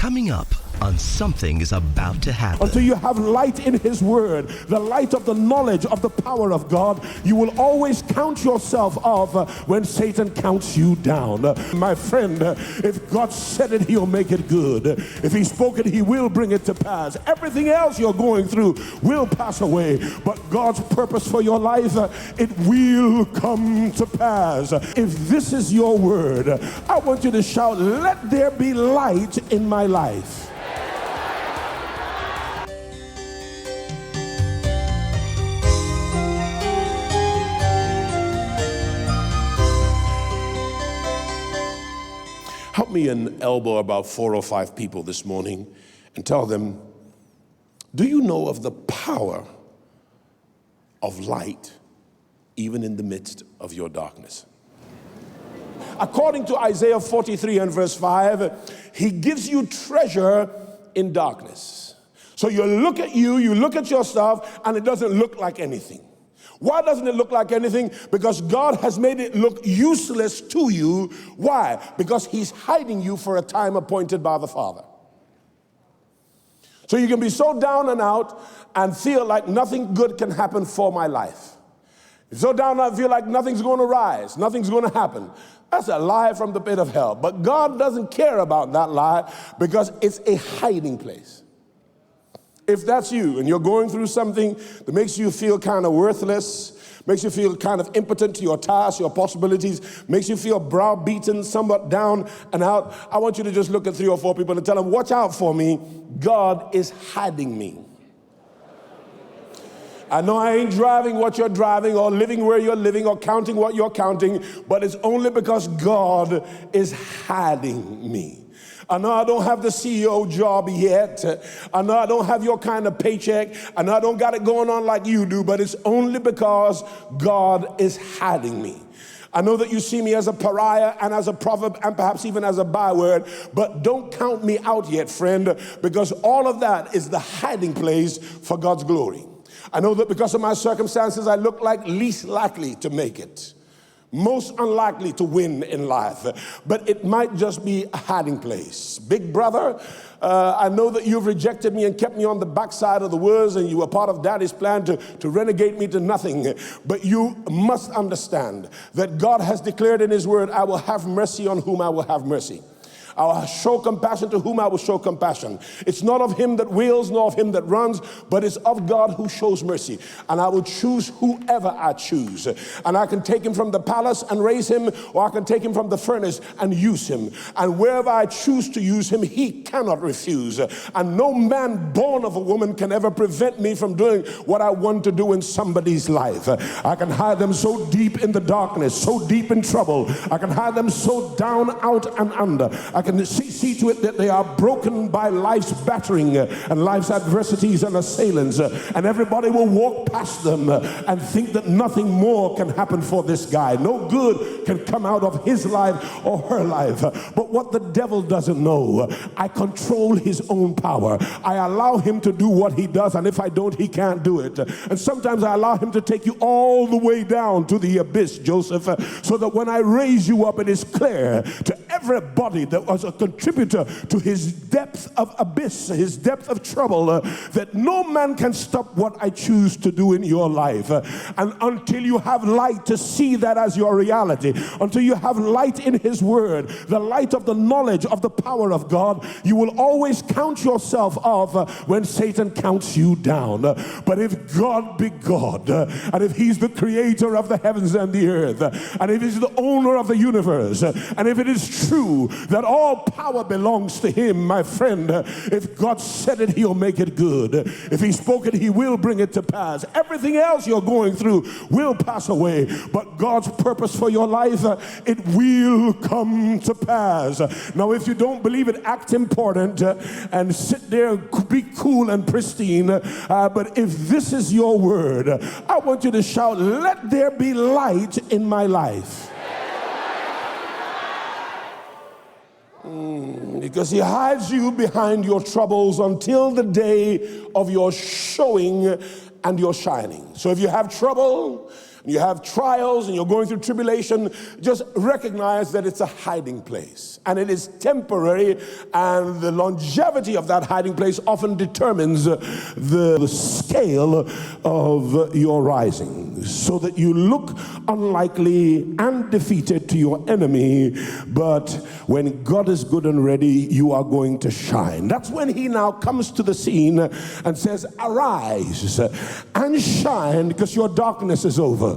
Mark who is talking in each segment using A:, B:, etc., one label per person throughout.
A: Coming up on Something is About to Happen.
B: Until you have light in His Word, the light of the knowledge of the power of God, you will always count yourself off when Satan counts you down. My friend, if God said it, He'll make it good. If He spoke it, He will bring it to pass. Everything else you're going through will pass away, but God's purpose for your life, it will come to pass. If this is your word, I want you to shout, "Let there be light in my life." Help me and elbow about 4 or 5 people this morning and tell them, do you know of the power of light even in the midst of your darkness? According to Isaiah 43 and verse 5, He gives you treasure in darkness. So you look at your stuff, and it doesn't look like anything. Why doesn't it look like anything? Because God has made it look useless to you. Why? Because He's hiding you for a time appointed by the Father. So you can be so down and out and feel like nothing good can happen for my life. So down and out, feel like nothing's going to rise, nothing's going to happen. That's a lie from the pit of hell. But God doesn't care about that lie because it's a hiding place. If that's you and you're going through something that makes you feel kind of worthless, makes you feel kind of impotent to your tasks, your possibilities, makes you feel browbeaten, somewhat down and out, I want you to just look at 3 or 4 people and tell them, watch out for me. God is hiding me. I know I ain't driving what you're driving or living where you're living or counting what you're counting, but it's only because God is hiding me. I know I don't have the CEO job yet. I know I don't have your kind of paycheck. I know I don't got it going on like you do, but it's only because God is hiding me. I know that you see me as a pariah and as a proverb and perhaps even as a byword, but don't count me out yet, friend, because all of that is the hiding place for God's glory. I know that because of my circumstances, I look like least likely to make it. Most unlikely to win in life, but it might just be a hiding place. Big brother, I know that you've rejected me and kept me on the backside of the woods, and you were part of Daddy's plan to renegade me to nothing. But you must understand that God has declared in His word, I will have mercy on whom I will have mercy. I will show compassion to whom I will show compassion. It's not of him that wills, nor of him that runs, but it's of God who shows mercy. And I will choose whoever I choose. And I can take him from the palace and raise him, or I can take him from the furnace and use him. And wherever I choose to use him, He cannot refuse. And no man born of a woman can ever prevent me from doing what I want to do in somebody's life. I can hide them so deep in the darkness, so deep in trouble. I can hide them so down, out, and under. I can see to it that they are broken by life's battering and life's adversities and assailants. And everybody will walk past them and think that nothing more can happen for this guy. No good can come out of his life or her life. But what the devil doesn't know, I control his own power. I allow him to do what he does, and if I don't, he can't do it. And sometimes I allow him to take you all the way down to the abyss, Joseph, so that when I raise you up, it is clear to everybody that was a contributor to his depth of abyss, his depth of trouble, that no man can stop what I choose to do in your life. And until you have light to see that as your reality, until you have light in His word, the light of the knowledge of the power of God, you will always count yourself off when Satan counts you down. But if God be God, and if He's the creator of the heavens and the earth, and if He's the owner of the universe, and if it is true that all power belongs to Him, my friend, if God said it, He'll make it good. If He spoke it, He will bring it to pass. Everything else you're going through will pass away, but God's purpose for your life, it will come to pass. Now, if you don't believe it, act important and sit there and be cool and pristine. But if this is your word, I want you to shout, "Let there be light in my life." Because He hides you behind your troubles until the day of your showing and your shining. So if you have trouble you have trials and you're going through tribulation, just recognize that it's a hiding place. And it is temporary, and the longevity of that hiding place often determines the scale of your rising, so that you look unlikely and defeated to your enemy, but when God is good and ready, you are going to shine. That's when he now comes to the scene and says, arise and shine, because your darkness is over.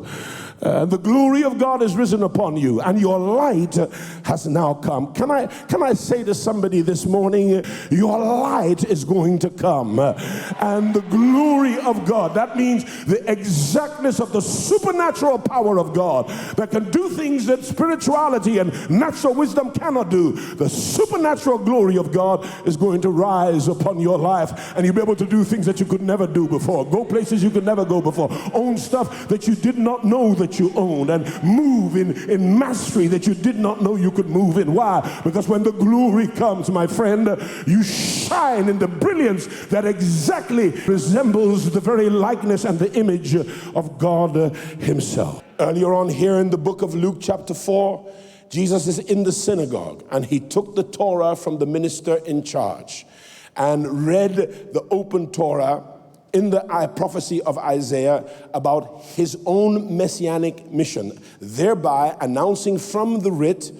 B: The glory of God is risen upon you, and your light has now come. Can I say to somebody this morning, your light is going to come, and the glory of God, that means the exactness of the supernatural power of God that can do things that spirituality and natural wisdom cannot do. The supernatural glory of God is going to rise upon your life, and you'll be able to do things that you could never do before, go places you could never go before, own stuff that you did not know that you owned, and move in mastery that you did not know you could move in. Why? Because when the glory comes, my friend, you shine in the brilliance that exactly resembles the very likeness and the image of God himself. Earlier on here in the book of Luke chapter 4, Jesus is in the synagogue, and he took the Torah from the minister in charge and read the open Torah in the prophecy of Isaiah about his own messianic mission, thereby announcing from the writ,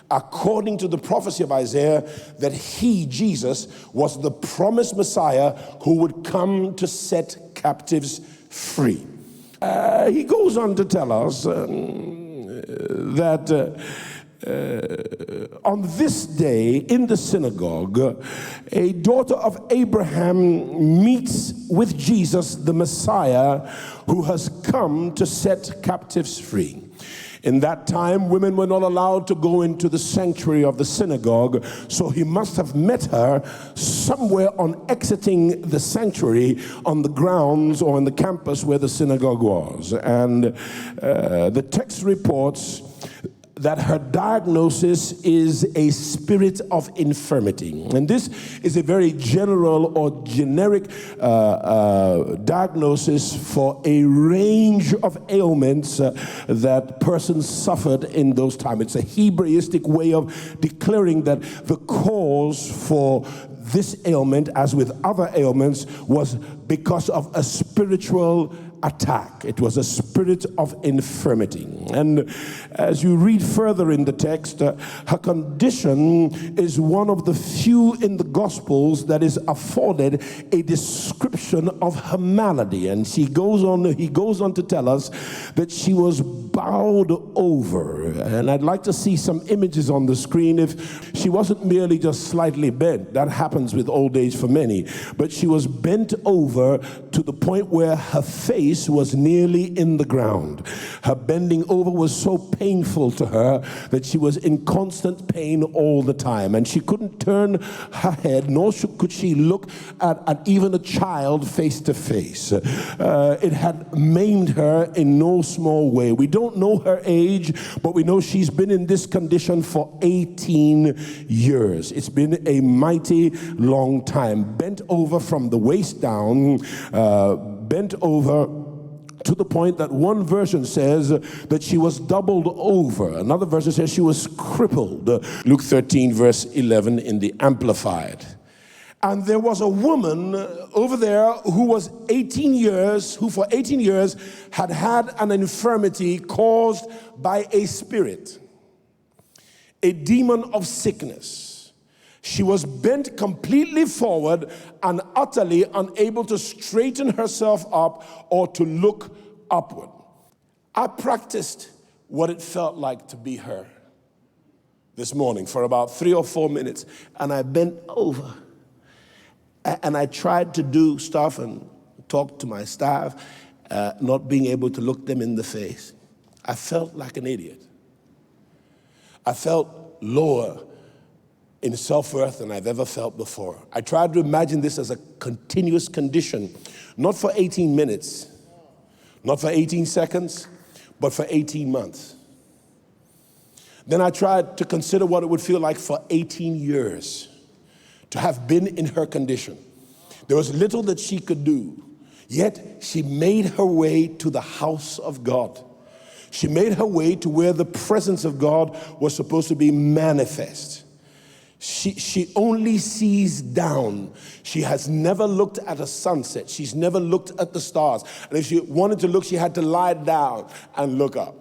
B: according to the prophecy of Isaiah, that he, Jesus, was the promised Messiah who would come to set captives free. He goes on to tell us that on this day in the synagogue, a daughter of Abraham meets with Jesus, the Messiah, who has come to set captives free. In that time, women were not allowed to go into the sanctuary of the synagogue, so he must have met her somewhere on exiting the sanctuary on the grounds or on the campus where the synagogue was. And the text reports that her diagnosis is a spirit of infirmity. And this is a very general or generic diagnosis for a range of ailments that persons suffered in those times. It's a Hebraistic way of declaring that the cause for this ailment, as with other ailments, was because of a spiritual attack. It was a spirit of infirmity. And as you read further in the text, her condition is one of the few in the Gospels that is afforded a description of her malady. And he goes on to tell us that she was bowed over. And I'd like to see some images on the screen. If she wasn't merely just slightly bent, that happens with old age for many, but she was bent over to the point where her face was nearly in the ground. Her bending over was so painful to her that she was in constant pain all the time, and she couldn't turn her head, nor could she look at even a child face to face. It had maimed her in no small way. We don't know her age, but we know she's been in this condition for 18 years. It's been a mighty long time. Bent over from the waist down, bent over to the point that one version says that she was doubled over. Another version says she was crippled. Luke 13 verse 11 in the Amplified. And there was a woman over there who for 18 years had had an infirmity caused by a spirit, a demon of sickness. She was bent completely forward and utterly unable to straighten herself up or to look upward. I practiced what it felt like to be her this morning for about 3 or 4 minutes, and I bent over and I tried to do stuff and talk to my staff, not being able to look them in the face. I felt like an idiot. I felt lower in self-worth than I've ever felt before. I tried to imagine this as a continuous condition, not for 18 minutes, not for 18 seconds, but for 18 months. Then I tried to consider what it would feel like for 18 years to have been in her condition. There was little that she could do, yet she made her way to the house of God. She made her way to where the presence of God was supposed to be manifest. She only sees down. She has never looked at a sunset. She's never looked at the stars. And if she wanted to look, she had to lie down and look up.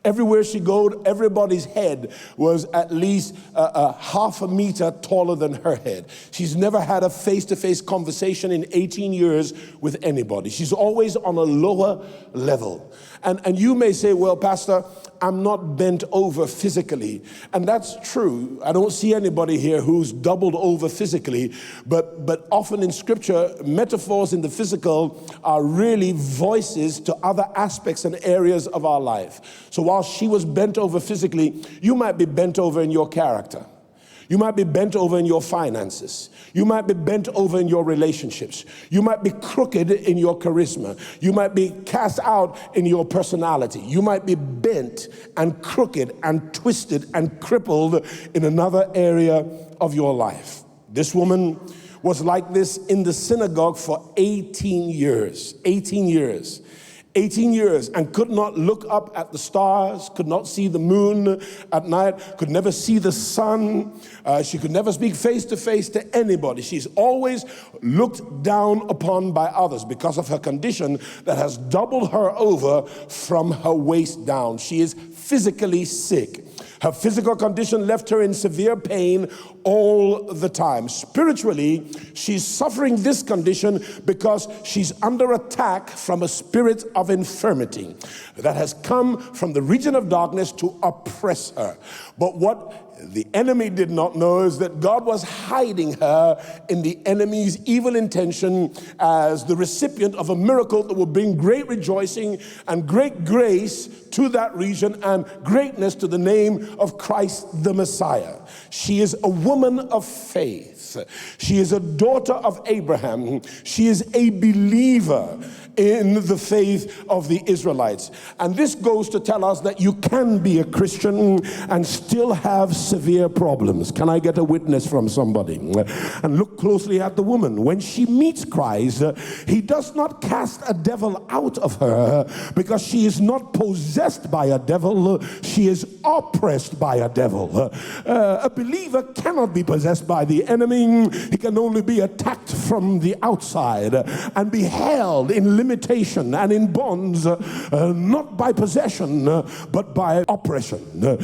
B: Everywhere she goes, everybody's head was at least half a meter taller than her head. She's never had a face-to-face conversation in 18 years with anybody. She's always on a lower level. And you may say, well, Pastor, I'm not bent over physically. And that's true. I don't see anybody here who's doubled over physically. But often in Scripture, metaphors in the physical are really voices to other aspects and areas of our life. So while she was bent over physically, you might be bent over in your character. You might be bent over in your finances. You might be bent over in your relationships. You might be crooked in your charisma. You might be cast out in your personality. You might be bent and crooked and twisted and crippled in another area of your life. This woman was like this in the synagogue for 18 years. 18 years. 18 years, and could not look up at the stars, could not see the moon at night, could never see the sun. She could never speak face to face to anybody. She's always looked down upon by others because of her condition that has doubled her over from her waist down. She is physically sick. Her physical condition left her in severe pain all the time. Spiritually, she's suffering this condition because she's under attack from a spirit of infirmity that has come from the region of darkness to oppress her. But what the enemy did not know is that God was hiding her in the enemy's evil intention as the recipient of a miracle that will bring great rejoicing and great grace to that region and greatness to the name of Christ the Messiah. She is a woman of faith. She is a daughter of Abraham. She is a believer in the faith of the Israelites. And this goes to tell us that you can be a Christian and still have severe problems. Can I get a witness from somebody? And look closely at the woman. When she meets Christ, he does not cast a devil out of her because she is not possessed by a devil. She is oppressed by a devil. A believer cannot be possessed by the enemy. He can only be attacked from the outside and be held in limitation and in bonds, not by possession, but by oppression.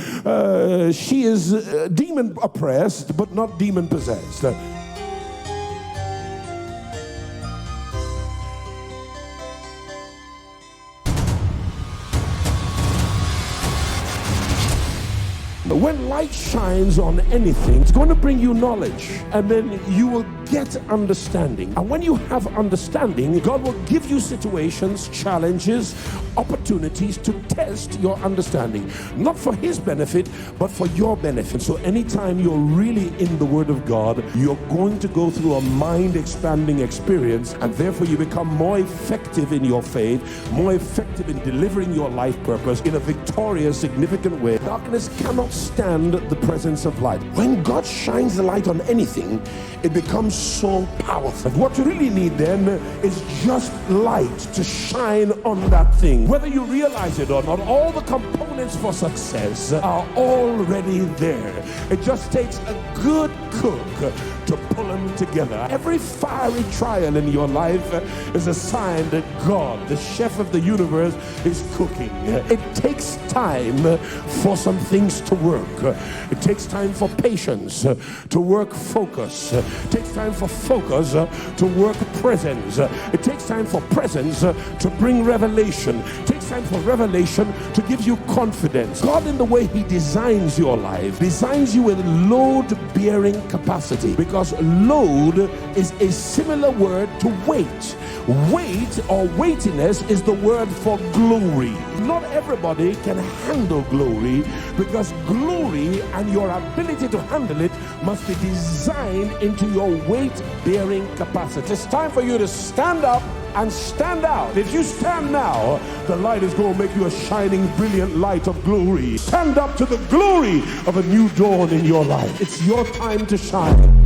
B: She is demon oppressed, but not demon possessed. When light shines on anything, it's going to bring you knowledge, and then you will get understanding. And when you have understanding, God will give you situations, challenges, opportunities to test your understanding, not for his benefit, but for your benefit. So anytime you're really in the Word of God, you're going to go through a mind-expanding experience, and therefore you become more effective in your faith, more effective in delivering your life purpose in a victorious, significant way. Darkness cannot stand the presence of light. When God shines the light on anything, it becomes so powerful. What you really need then is just light to shine on that thing. Whether you realize it or not, all the components for success are already there. It just takes a good cook to pull them together. Every fiery trial in your life is a sign that God, the chef of the universe, is cooking. It takes time for some things to work. It takes time for patience to work focus. It takes time for focus to work presence. It takes time for presence to bring revelation. It takes time for revelation to give you confidence. God, in the way he designs your life, designs you with load-bearing capacity, because load is a similar word to weight. Weight or weightiness is the word for glory. Not everybody can handle glory, because glory and your ability to handle it must be designed into your weight-bearing capacity. It's time for you to stand up and stand out. If you stand now, the light is going to make you a shining, brilliant light of glory. Stand up to the glory of a new dawn in your life. It's your time to shine.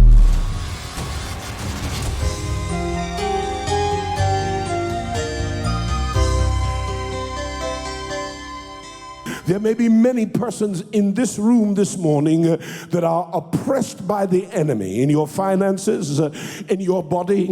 B: There may be many persons in this room this morning that are oppressed by the enemy in your finances, in your body,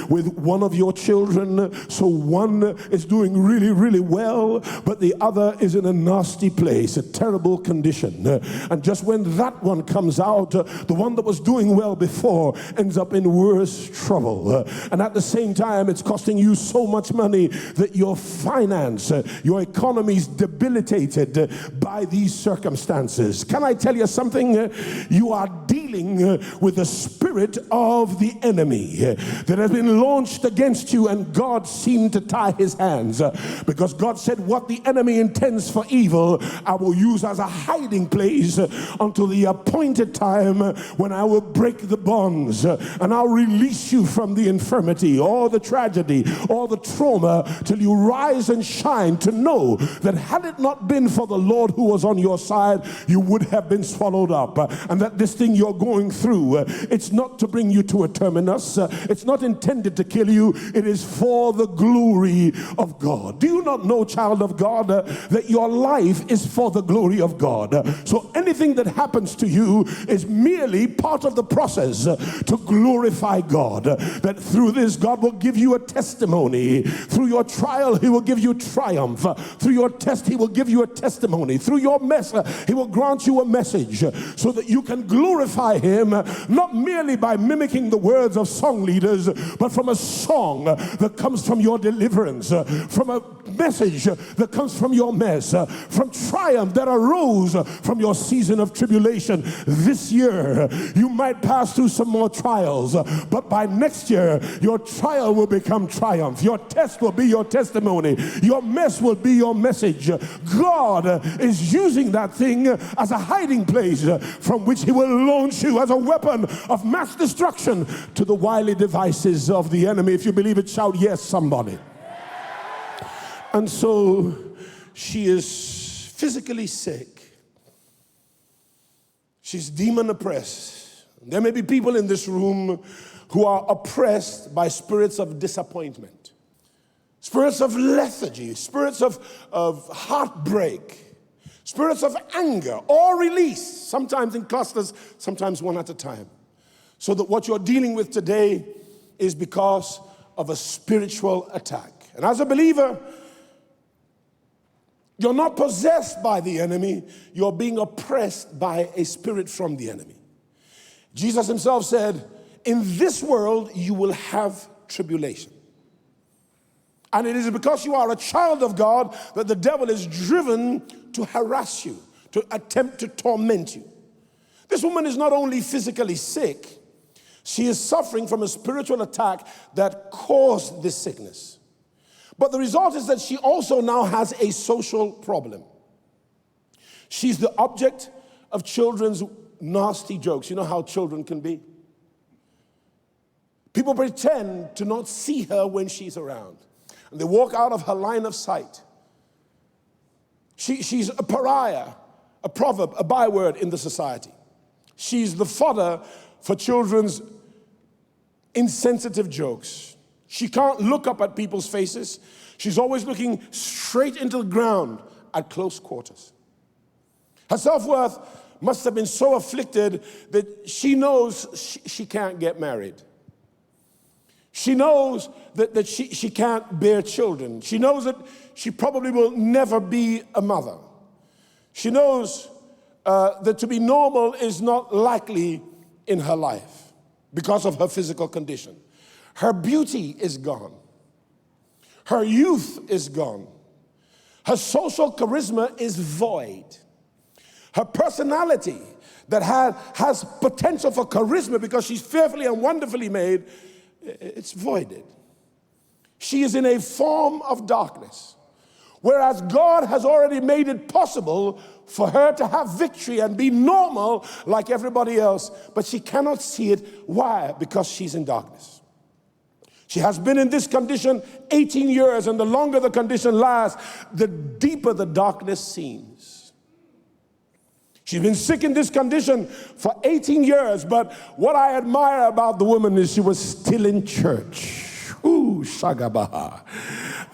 B: with one of your children. So one is doing really, really well, but the other is in a nasty place, a terrible condition. And just when that one comes out, the one that was doing well before ends up in worse trouble. And at the same time, it's costing you so much money that your finance, your economy is debilitated by these circumstances. Can I tell you something? You are dealing with the spirit of the enemy that has been launched against you, and God seemed to tie his hands because God said, what the enemy intends for evil, I will use as a hiding place until the appointed time when I will break the bonds and I'll release you from the infirmity or the tragedy or the trauma till you rise and shine, to know that had it not been for the Lord who was on your side, you would have been swallowed up. And that this thing you're going through, it's not to bring you to a terminus. It's not intended to kill you. It is for the glory of God. Do you not know, child of God, that your life is for the glory of God? So anything that happens to you is merely part of the process to glorify God. That through this, God will give you a testimony. Through your trial, he will give you triumph. Through your test, he will give you a testimony. Through your mess, he will grant you a message so that you can glorify him, not merely by mimicking the words of song leaders, but from a song that comes from your deliverance, from a message that comes from your mess, from triumph that arose from your season of tribulation. This year, you might pass through some more trials, but by next year, your trial will become triumph. Your test will be your testimony. Your mess will be your message. God is using that thing as a hiding place from which he will launch you as a weapon of mass destruction to the wily devices of the enemy. If you believe it, shout yes, somebody. And so she is physically sick. She's demon oppressed. There may be people in this room who are oppressed by spirits of disappointment, spirits of lethargy, spirits of heartbreak, spirits of anger or release, sometimes in clusters, sometimes one at a time. So that what you're dealing with today is because of a spiritual attack. And as a believer, you're not possessed by the enemy, you're being oppressed by a spirit from the enemy. Jesus himself said, in this world you will have tribulation. And it is because you are a child of God that the devil is driven to harass you, to attempt to torment you. This woman is not only physically sick, she is suffering from a spiritual attack that caused this sickness. But the result is that she also now has a social problem. She's the object of children's nasty jokes. You know how children can be? People pretend to not see her when she's around. And they walk out of her line of sight. She's a pariah, a proverb, a byword in the society. She's the fodder for children's insensitive jokes. She can't look up at people's faces. She's always looking straight into the ground at close quarters. Her self-worth must have been so afflicted that she knows she can't get married. She knows that she can't bear children. She knows that she probably will never be a mother. She knows that to be normal is not likely in her life because of her physical condition. Her beauty is gone. Her youth is gone. Her social charisma is void. Her personality that has potential for charisma because she's fearfully and wonderfully made, it's voided. She is in a form of darkness. Whereas God has already made it possible for her to have victory and be normal like everybody else, but she cannot see it. Why? Because she's in darkness. She has been in this condition 18 years, and the longer the condition lasts, the deeper the darkness seems. She's been sick in this condition for 18 years, but what I admire about the woman is she was still in church. Ooh, shagabaha.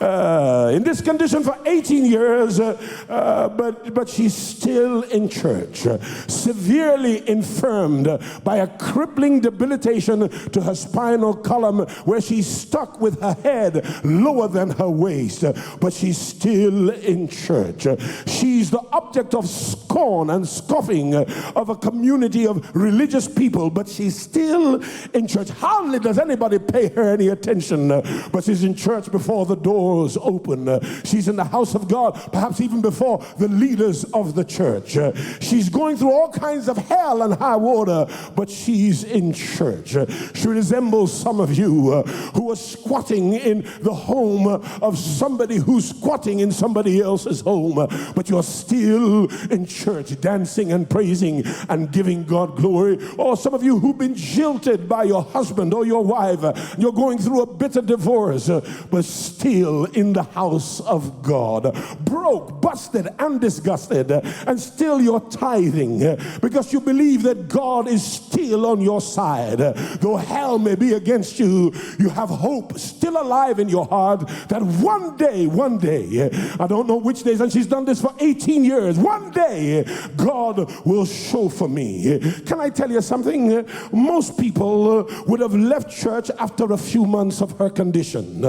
B: in this condition for 18 years, but she's still in church, severely infirmed by a crippling debilitation to her spinal column, where she's stuck with her head lower than her waist, but she's still in church. She's the object of scorn and scoffing of a community of religious people, but she's still in church. Hardly does anybody pay her any attention, but she's in church before the doors open. She's in the house of God, perhaps even before the leaders of the church. She's going through all kinds of hell and high water, but she's in church. She resembles some of you who are squatting in the home of somebody who's squatting in somebody else's home, but you're still in church, dancing and praising and giving God glory. Or some of you who've been jilted by your husband or your wife, you're going through a bitter divorce, but still in the house of God, broke, busted, and disgusted, and still you're tithing because you believe that God is still on your side. Though hell may be against you, you have hope still alive in your heart that one day, I don't know which days, and she's done this for 18 years, one day God will show for me. Can I tell you something? Most people would have left church after a few months of her condition.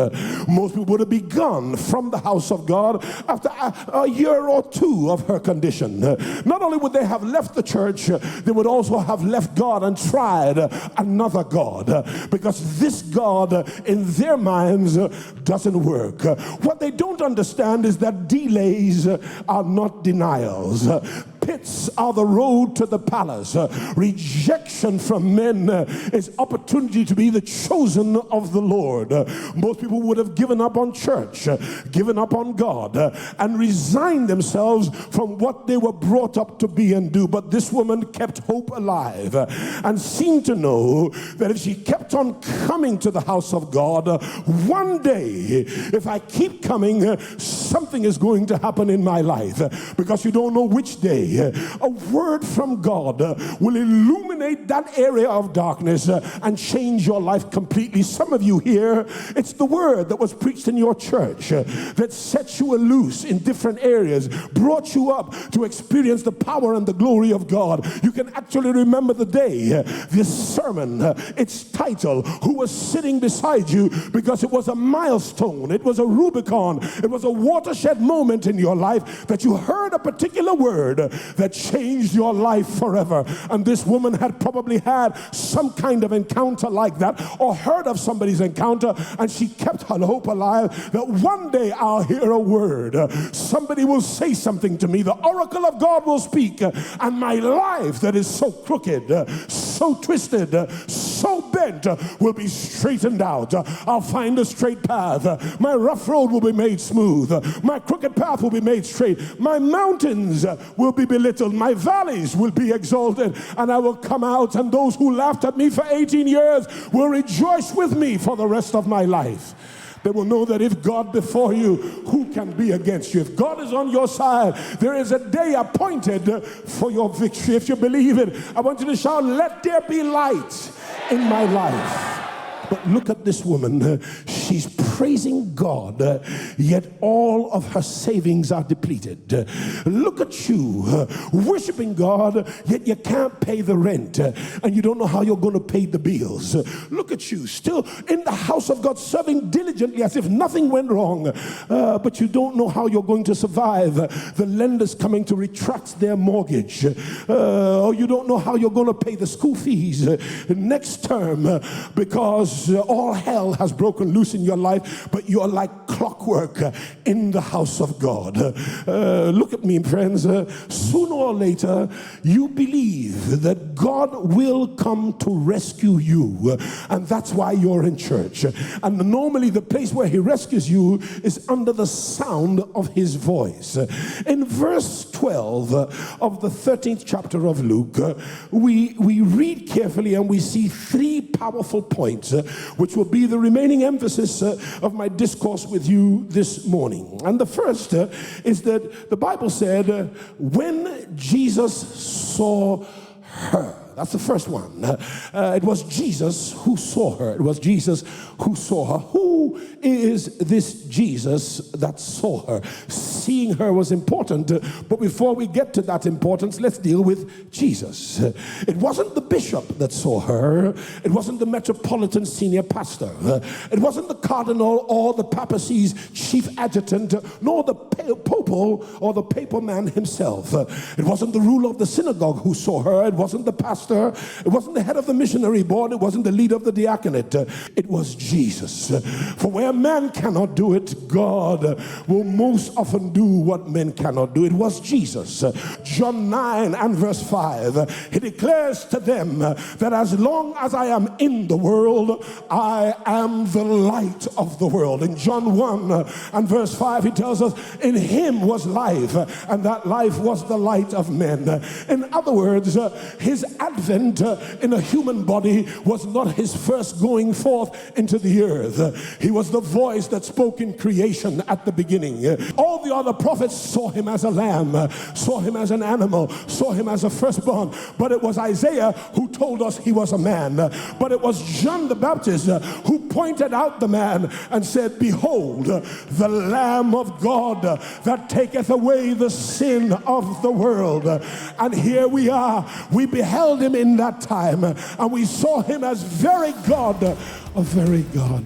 B: Most people would have been gone from the house of God after a year or two of her condition. Not only would they have left the church, they would also have left God and tried another God, because this God in their minds doesn't work. What they don't understand is that delays are not denials. Pits are the road to the palace. Rejection from men is opportunity to be the chosen of the Lord. Most people would have given up on church, given up on God, and resigned themselves from what they were brought up to be and do. But this woman kept hope alive and seemed to know that if she kept on coming to the house of God, one day, if I keep coming, something is going to happen in my life, because you don't know which day. A word from God will illuminate that area of darkness and change your life completely. Some of you here, it's the word that was preached in your church that set you loose in different areas, brought you up to experience the power and the glory of God. You can actually remember the day, this sermon, its title, who was sitting beside you, because it was a milestone, it was a Rubicon, it was a watershed moment in your life that you heard a particular word that changed your life forever. And this woman had probably had some kind of encounter like that, or heard of somebody's encounter, and she kept her hope alive that one day I'll hear a word. Somebody will say something to me. The oracle of God will speak, and my life that is so crooked, so twisted, so bent will be straightened out. I'll find a straight path. My rough road will be made smooth. My crooked path will be made straight. My mountains will be belittled. My valleys will be exalted, and I will come out, and those who laughed at me for 18 years will rejoice with me for the rest of my life. They will know that if God before you, who can be against you? If God is on your side, there is a day appointed for your victory. If you believe it, I want you to shout, "Let there be light in my life." But look at this woman. She's praising God, yet all of her savings are depleted. Look at you, worshiping God, yet you can't pay the rent, and you don't know how you're going to pay the bills. Look at you, still in the house of God, serving diligently as if nothing went wrong, but you don't know how you're going to survive the lenders coming to retract their mortgage, or you don't know how you're going to pay the school fees next term, because all hell has broken loose in your life, but you're like clockwork in the house of God. Look at me, friends. Sooner or later, you believe that God will come to rescue you, and that's why you're in church. And normally the place where he rescues you is under the sound of his voice. In verse 12 of the 13th chapter of Luke, we read carefully, and we see three powerful points, which will be the remaining emphasis of my discourse with you this morning. And the first is that the Bible said, when Jesus saw her. That's the first one. It was Jesus who saw her. It was Jesus who saw her. Who is this Jesus that saw her? Seeing her was important, but before we get to that importance, let's deal with Jesus. It wasn't the bishop that saw her. It wasn't the Metropolitan senior pastor. It wasn't the cardinal or the papacy's chief adjutant, nor the popal or the papal man himself. It wasn't the ruler of the synagogue who saw her. It wasn't the pastor. It wasn't the head of the missionary board. It wasn't the leader of the diaconate. It was Jesus. For where man cannot do it, God will most often do what men cannot do. It was Jesus. John 9 and verse 5, he declares to them that as long as I am in the world, I am the light of the world. In John 1 and verse 5, he tells us, in him was life, and that life was the light of men. In other words, his advent in a human body was not his first going forth into the earth. He was the voice that spoke in creation at the beginning. All the other prophets saw him as a lamb, saw him as an animal, saw him as a firstborn, but it was Isaiah who told us he was a man. But it was John the Baptist who pointed out the man and said, behold, the Lamb of God that taketh away the sin of the world. And here we are. We beheld him in that time, and we saw him as very God of very God.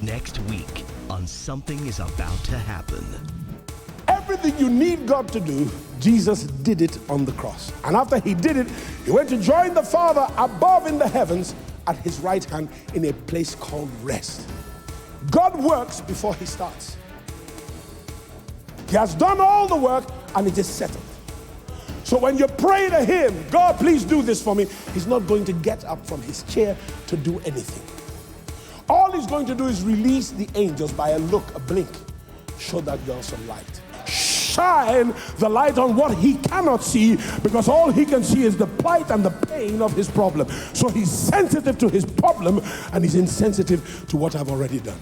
A: Next week on Something is About to Happen.
B: Everything you need God to do, Jesus did it on the cross. And after he did it, he went to join the Father above in the heavens at his right hand in a place called rest. God works before he starts. He has done all the work and it is settled. So when you pray to him, God, please do this for me, he's not going to get up from his chair to do anything. All he's going to do is release the angels by a look, a blink. Show that girl some light. Shine the light on what he cannot see, because all he can see is the plight and the pain of his problem. So he's sensitive to his problem and he's insensitive to what I've already done.